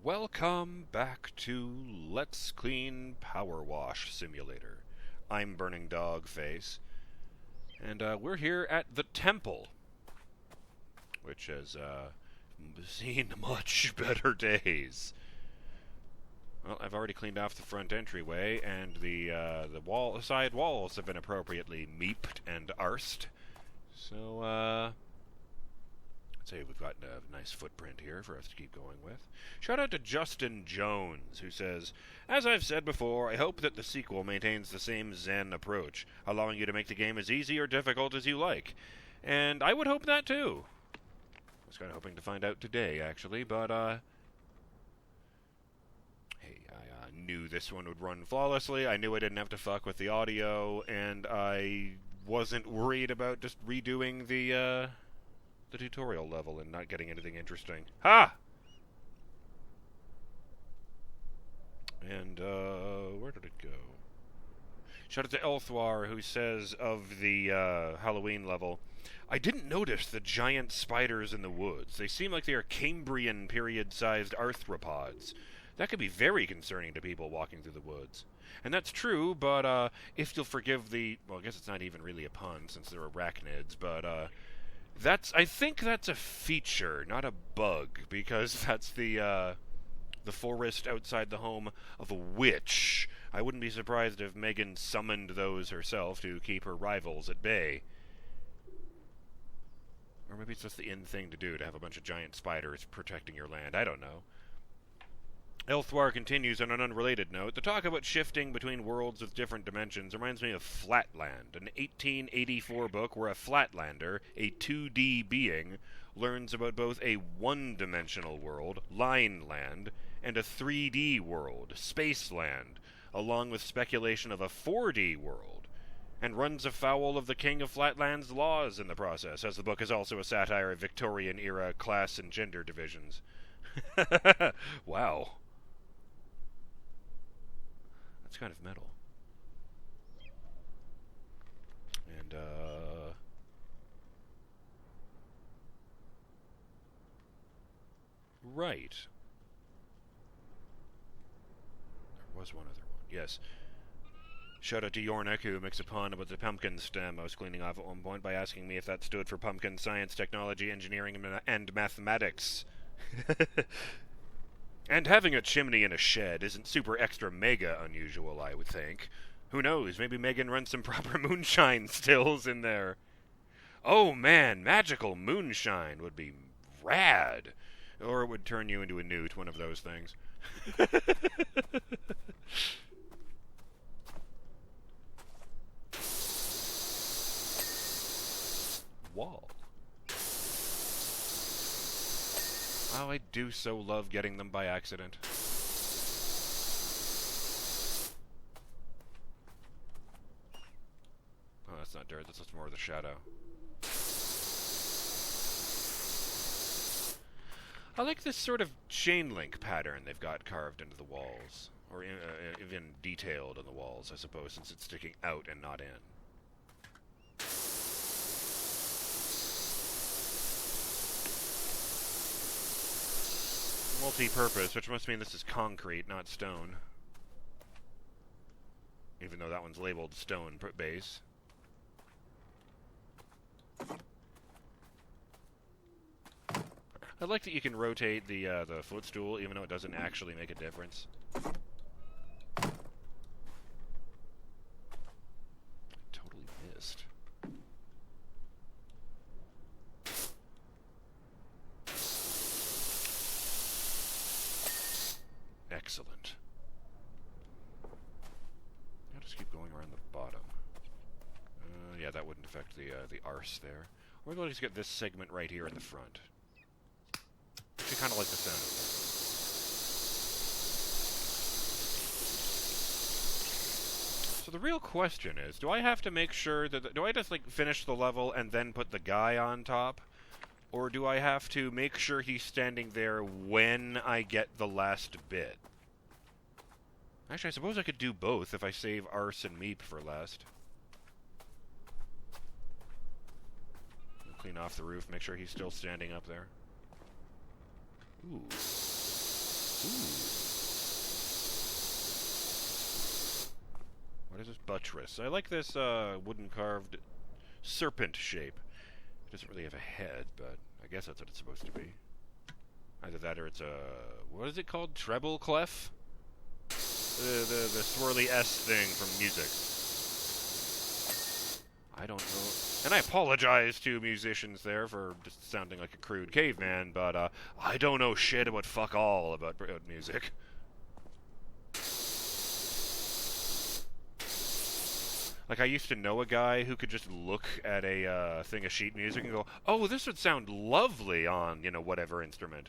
Welcome back to Let's Clean PowerWash Simulator. I'm BurningDogFace, and we're here at the Temple, which has seen much better days. Well, I've already cleaned off the front entryway, and the side walls have been appropriately meeped and arsed. So, I'd say we've got a nice footprint here for us to keep going with. Shout out to Justin Jones, who says, "As I've said before, I hope that the sequel maintains the same zen approach, allowing you to make the game as easy or difficult as you like. And I would hope that too." I was kind of hoping to find out today, actually, but, hey, I knew this one would run flawlessly. I knew I didn't have to fuck with the audio, and I wasn't worried about just redoing the tutorial level and not getting anything interesting. Ha! And, where did it go? Shout out to Elthwar, who says of the Halloween level, "I didn't notice the giant spiders in the woods. They seem like they are Cambrian period-sized arthropods. That could be very concerning to people walking through the woods." And that's true, but if you'll forgive the... Well, I guess it's not even really a pun, since they're arachnids, but, I think that's a feature, not a bug, because that's the forest outside the home of a witch. I wouldn't be surprised if Megan summoned those herself to keep her rivals at bay. Or maybe it's just the in thing to do, to have a bunch of giant spiders protecting your land. I don't know. Elthwar continues on an unrelated note. "The talk about shifting between worlds with different dimensions reminds me of Flatland, an 1884 book where a Flatlander, a 2D being, learns about both a one-dimensional world, Lineland, and a 3D world, Spaceland, along with speculation of a 4D world, and runs afoul of the King of Flatland's laws in the process, as the book is also a satire of Victorian-era class and gender divisions." Wow. That's kind of metal. And, right. There was one other one. Yes. Shout out to Yornik, who makes a pun about the pumpkin stem I was cleaning off at one point by asking me if that stood for pumpkin science, technology, engineering, and mathematics. And having a chimney in a shed isn't super extra mega unusual, I would think. Who knows, maybe Megan runs some proper moonshine stills in there. Oh man, magical moonshine would be rad. Or it would turn you into a newt, one of those things. Wall. Oh, I do so love getting them by accident. Oh, that's not dirt, that's just more of the shadow. I like this sort of chain link pattern they've got carved into the walls. Or even detailed on the walls, I suppose, since it's sticking out and not in. Multi-purpose, which must mean this is concrete, not stone. Even though that one's labeled stone base. I like that you can rotate the footstool, even though it doesn't actually make a difference. I totally missed. Excellent. I'll just keep going around the bottom. Yeah, that wouldn't affect the arse there. Or we'll just get this segment right here in the front. I kind of like the sound of that. So the real question is, do I have to make sure that... do I just, like, finish the level and then put the guy on top? Or do I have to make sure he's standing there when I get the last bit? Actually, I suppose I could do both if I save Arse and Meep for last. Clean off the roof, make sure he's still standing up there. Ooh. Ooh. buttress. I like this wooden carved serpent shape. It doesn't really have a head, but I guess that's what it's supposed to be. Either that or it's a... what is it called? Treble clef? The swirly S thing from music. I don't know. And I apologize to musicians there for just sounding like a crude caveman, but I don't know shit about fuck all about music. Like, I used to know a guy who could just look at a thing of sheet music and go, oh, this would sound lovely on, you know, whatever instrument.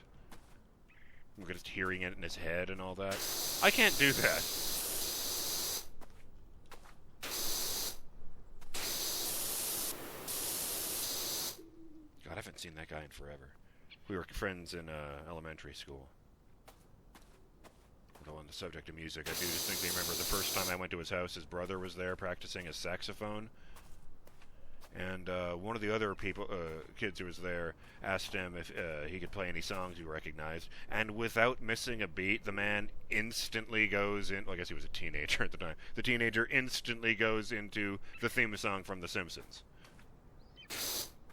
I'm just hearing it in his head and all that. I can't do that. God, I haven't seen that guy in forever. We were friends in elementary school. Although on the subject of music, I do distinctly remember the first time I went to his house, his brother was there practicing his saxophone. And one of the other kids who was there asked him if he could play any songs he recognized. And without missing a beat, the man instantly goes in... well, I guess he was a teenager at the time. The teenager instantly goes into the theme song from The Simpsons.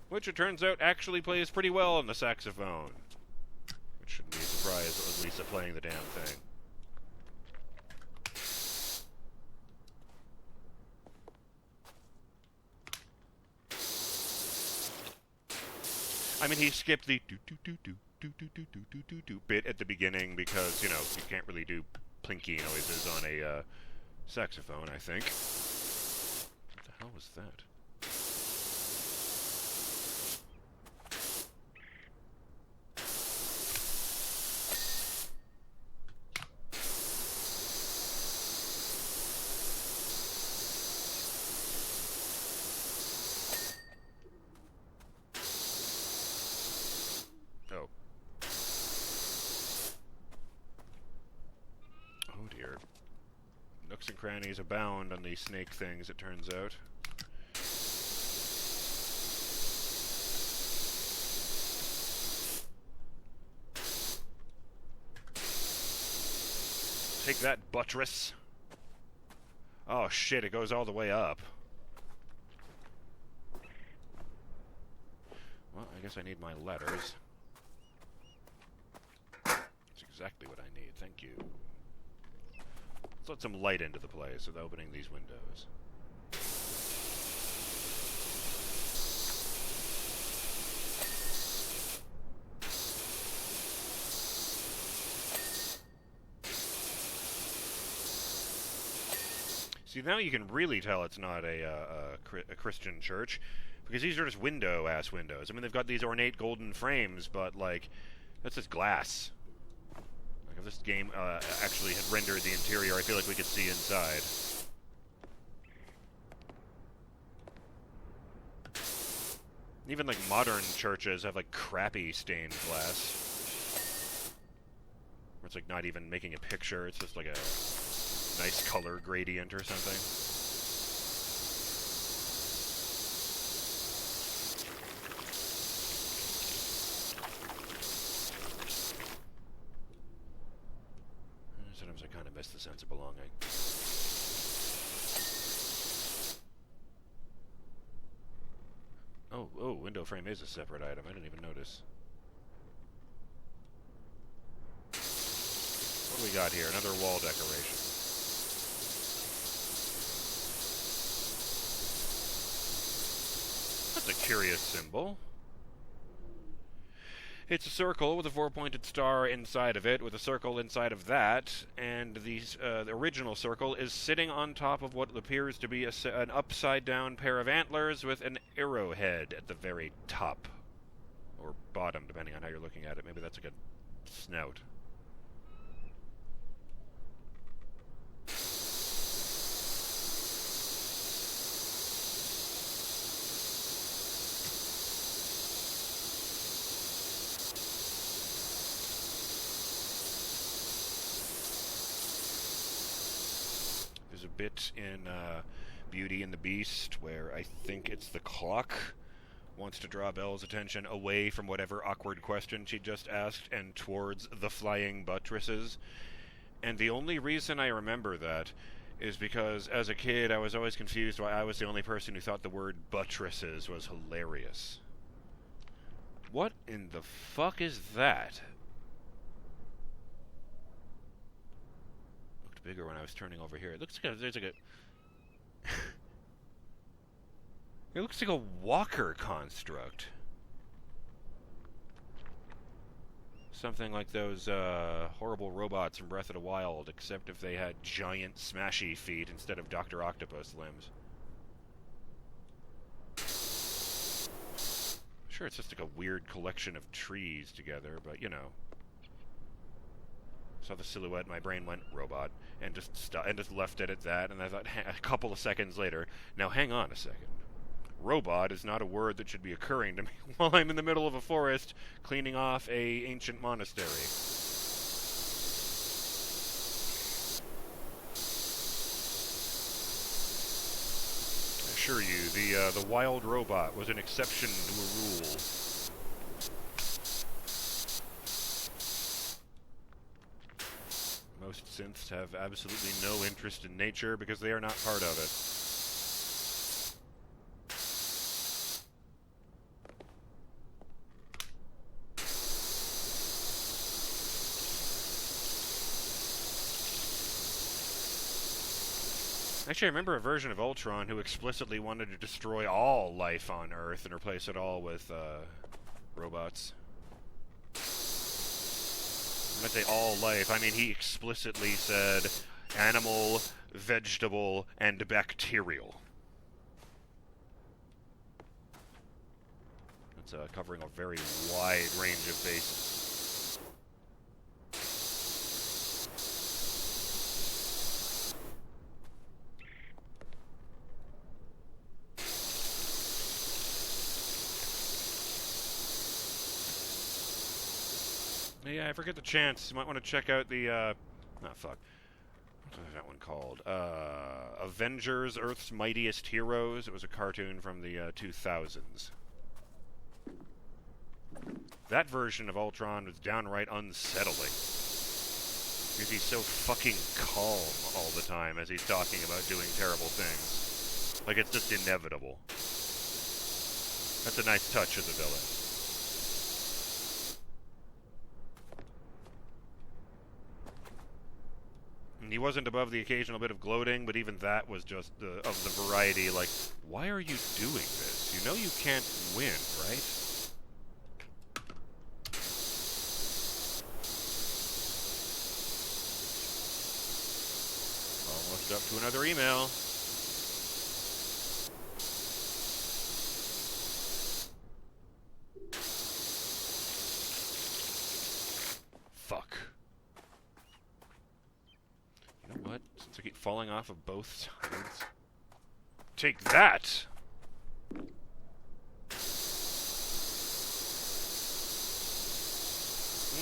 Which, it turns out, actually plays pretty well on the saxophone. Which shouldn't be a surprise with Lisa playing the damn thing. I mean, he skipped the do-do-do-do-do-do-do-do-do-do bit at the beginning because, you know, you can't really do plinky noises on a saxophone, I think. What the hell was that? Nooks and crannies abound on these snake things, it turns out. Take that, buttress. Oh shit, it goes all the way up. Well, I guess I need my letters. That's exactly what I need, thank you. Let's let some light into the place with opening these windows. See, now you can really tell it's not a Christian church, because these are just window-ass windows. I mean, they've got these ornate golden frames, but, like, that's just glass. If this game actually had rendered the interior, I feel like we could see inside. Even, like, modern churches have, like, crappy stained glass. Where it's, like, not even making a picture, it's just, like, a nice color gradient or something. Sometimes I kind of miss the sense of belonging. Oh, window frame is a separate item. I didn't even notice. What do we got here? Another wall decoration. That's a curious symbol. It's a circle with a four-pointed star inside of it, with a circle inside of that, and the original circle is sitting on top of what appears to be an upside-down pair of antlers with an arrowhead at the very top. Or bottom, depending on how you're looking at it. Maybe that's like a snout. Bit in Beauty and the Beast where I think it's the clock wants to draw Belle's attention away from whatever awkward question she just asked and towards the flying buttresses. And the only reason I remember that is because as a kid I was always confused why I was the only person who thought the word buttresses was hilarious. What in the fuck is that? Looked bigger when I was turning over here. It looks like there's like a... It looks like a walker construct. Something like those horrible robots from Breath of the Wild, except if they had giant smashy feet instead of Dr. Octopus limbs. Sure, it's just like a weird collection of trees together, but you know. Saw the silhouette, my brain went robot, and just left it at that, and I thought, a couple of seconds later, now hang on a second. Robot is not a word that should be occurring to me while I'm in the middle of a forest cleaning off a ancient monastery. I assure you, the wild robot was an exception to a rule. Most synths have absolutely no interest in nature because they are not part of it. Actually, I remember a version of Ultron who explicitly wanted to destroy all life on Earth and replace it all with robots. When I say all life, I mean he explicitly said animal, vegetable, and bacterial. That's covering a very wide range of bases. Yeah, if I get the chance, you might want to check out the, oh fuck. What was that one called? Avengers, Earth's Mightiest Heroes. It was a cartoon from the 2000s. That version of Ultron was downright unsettling. Because he's so fucking calm all the time as he's talking about doing terrible things. Like, it's just inevitable. That's a nice touch of the villain. He wasn't above the occasional bit of gloating, but even that was just of the variety, like, why are you doing this? You know you can't win, right? Almost up to another email. Fuck. You know what? Since I keep falling off of both sides. Take that! And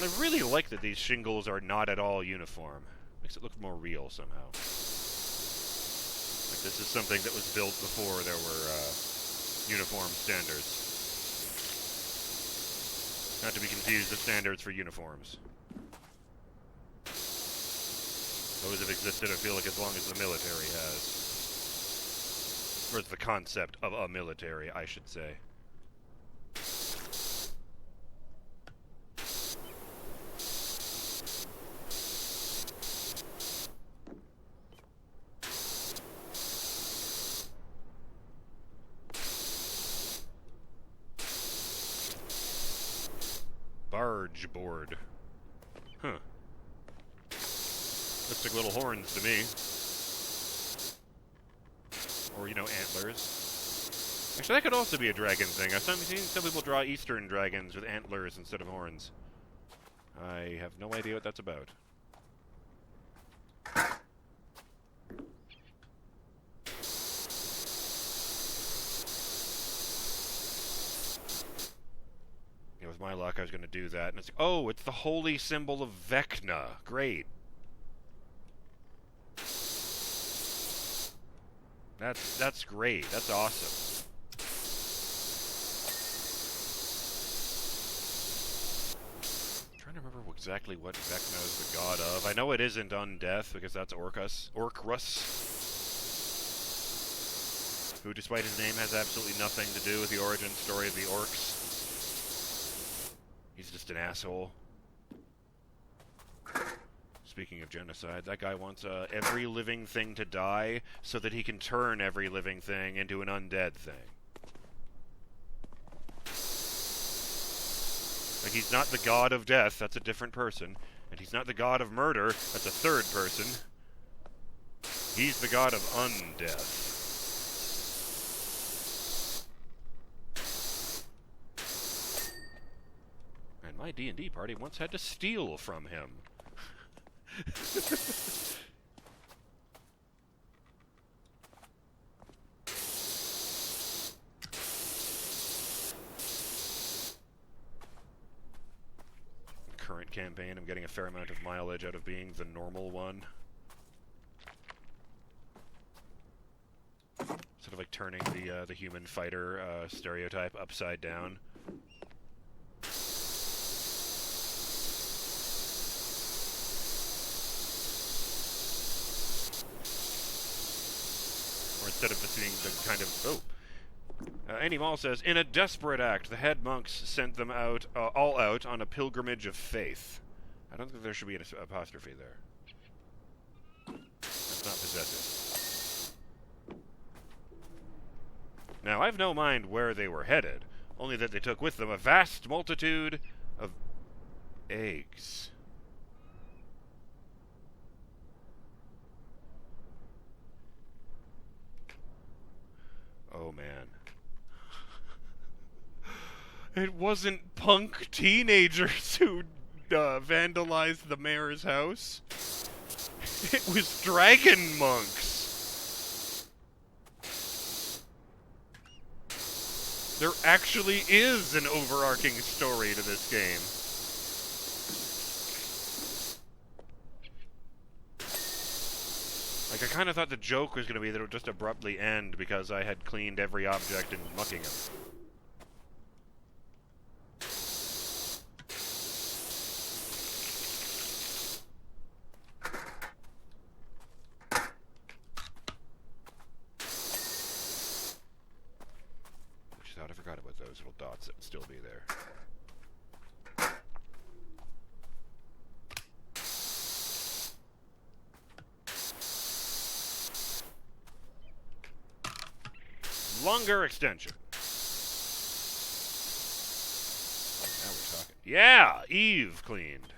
I really like that these shingles are not at all uniform. Makes it look more real somehow. Like this is something that was built before there were uniform standards. Not to be confused with standards for uniforms. Those have existed, I feel like, as long as the military has. Or it's the concept of a military, I should say. Barge board. Huh. Looks like little horns to me. Or, you know, antlers. Actually, that could also be a dragon thing. I've seen some people draw Eastern dragons with antlers instead of horns. I have no idea what that's about. Yeah, with my luck, I was going to do that. And it's, oh, it's the holy symbol of Vecna. Great. That's great. That's awesome. I'm trying trying to remember exactly what Vecna is the god of. I know it isn't undeath, because that's Orcrus, who, despite his name, has absolutely nothing to do with the origin story of the orcs. He's just an asshole. Speaking of genocide, that guy wants every living thing to die so that he can turn every living thing into an undead thing. Like, he's not the god of death, that's a different person. And he's not the god of murder, that's a third person. He's the god of undeath. And my D&D party once had to steal from him. Current campaign, I'm getting a fair amount of mileage out of being the normal one. Sort of like turning the human fighter stereotype upside down. Or instead of just being the kind of... Oh! Annie Mall says, in a desperate act, the head monks sent them out, all out, on a pilgrimage of faith. I don't think there should be an apostrophe there. That's not possessive. Now, I've no mind where they were headed, only that they took with them a vast multitude of eggs. Oh, man. It wasn't punk teenagers who vandalized the mayor's house. It was dragon monks. There actually is an overarching story to this game. Like, I kind of thought the joke was going to be that it would just abruptly end because I had cleaned every object in Muckingham. Which I forgot about those little dots that would still be there. Longer extension. Now we're talking. Yeah, Eve cleaned.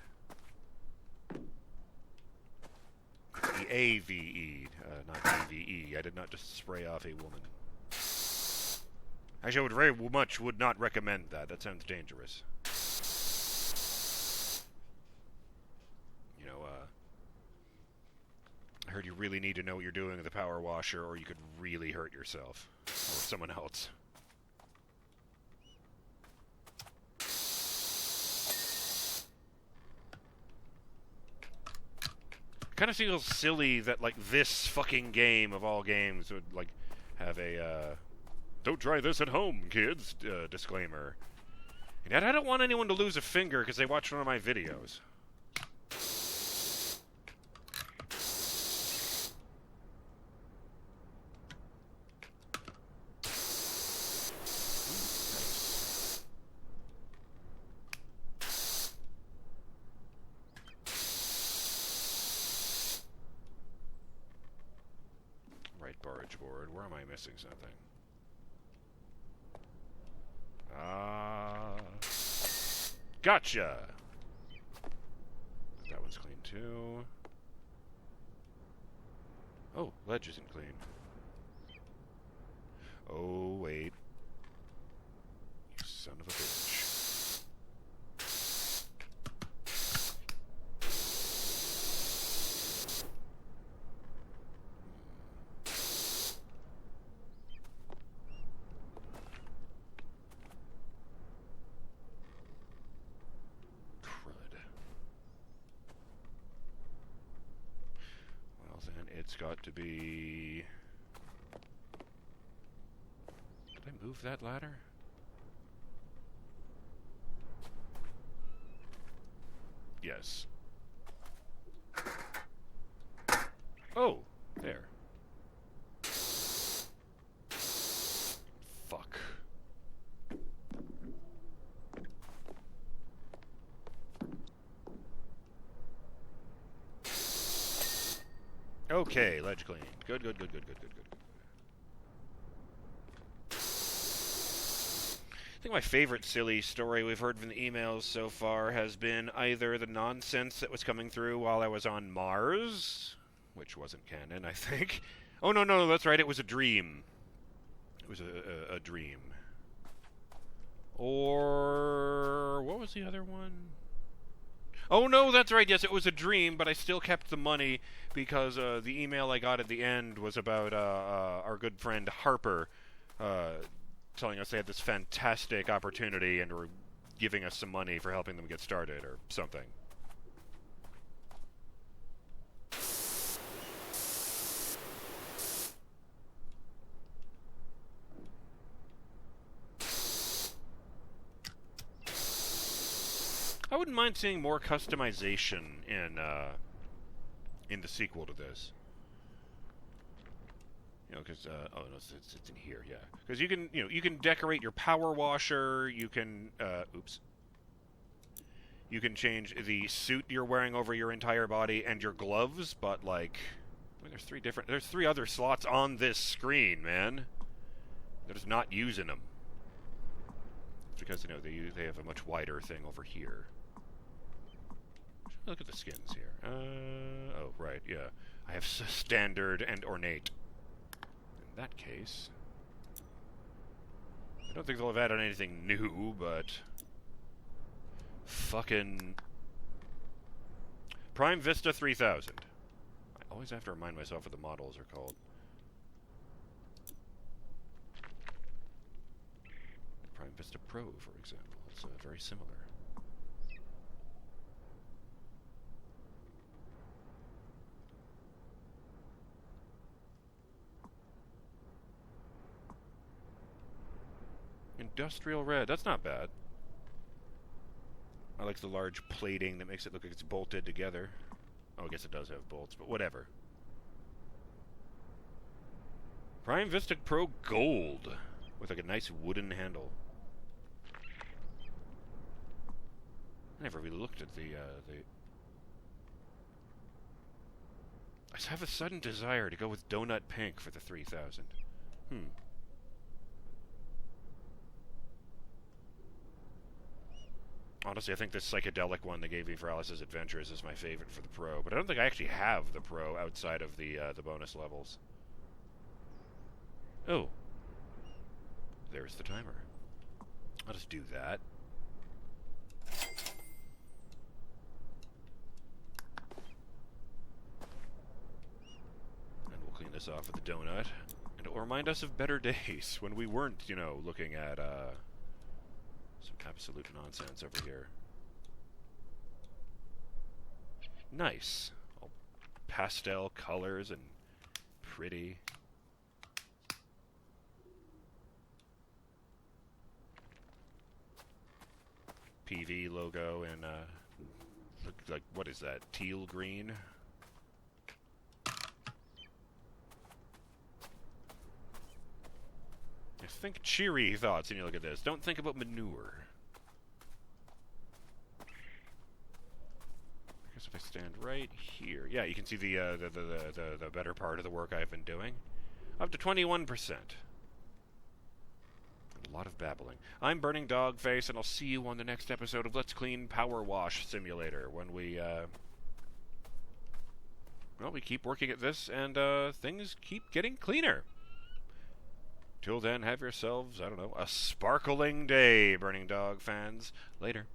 E-A-V-E, not E-V-E. I did not just spray off a woman. Actually, I would very much would not recommend that. That sounds dangerous. You know, I heard you really need to know what you're doing with a power washer, or you could really hurt yourself. Or someone else. Kind of feels silly that, like, this fucking game of all games would, like, have a, don't try this at home, kids, disclaimer. And yet I don't want anyone to lose a finger because they watched one of my videos. Barge board. Where am I missing something? Gotcha! That one's clean too. Oh, ledge isn't clean. Oh, wait. You son of a bitch. It's got to be... Did I move that ladder? yes. Oh, there. Fuck. Okay, ledge clean. Good, good, good, good, good, good, good. I think my favorite silly story we've heard from the emails so far has been either the nonsense that was coming through while I was on Mars, which wasn't canon, I think. Oh, no, that's right, it was a dream. It was a dream. Or what was the other one? Oh, no, that's right, yes, it was a dream, but I still kept the money because the email I got at the end was about our good friend Harper telling us they had this fantastic opportunity and were giving us some money for helping them get started or something. I wouldn't mind seeing more customization in the sequel to this. You know, because oh no, it's in here, yeah. Because you can decorate your power washer. You can you can change the suit you're wearing over your entire body and your gloves. But like, I mean, there's three other slots on this screen, man. They're just not using them. It's because they have a much wider thing over here. Look at the skins here. Oh right, yeah. I have standard and ornate. In that case, I don't think they'll have added anything new, but fucking Prime Vista 3000. I always have to remind myself what the models are called. Prime Vista Pro, for example. It's very similar. Industrial red. That's not bad. I like the large plating that makes it look like it's bolted together. Oh, I guess it does have bolts, but whatever. Prime Vista Pro Gold with like a nice wooden handle. I never really looked at the I just have a sudden desire to go with Donut Pink for the 3000. Honestly, I think this psychedelic one they gave me for Alice's Adventures is my favorite for the Pro, but I don't think I actually have the Pro outside of the bonus levels. Oh. There's the timer. I'll just do that. And we'll clean this off with the donut. And it'll remind us of better days when we weren't, looking at, some absolute nonsense over here. Nice. All pastel colors and pretty. PV logo in, like, what is that? Teal green? Think cheery thoughts when you look at this. Don't think about manure. I guess if I stand right here, yeah, you can see the better part of the work I've been doing. Up to 21%. A lot of babbling. I'm BurningDogFace, and I'll see you on the next episode of Let's Clean PowerWash Simulator when we keep working at this and things keep getting cleaner. Till then, have yourselves, I don't know, a sparkling day, Burning Dog fans. Later.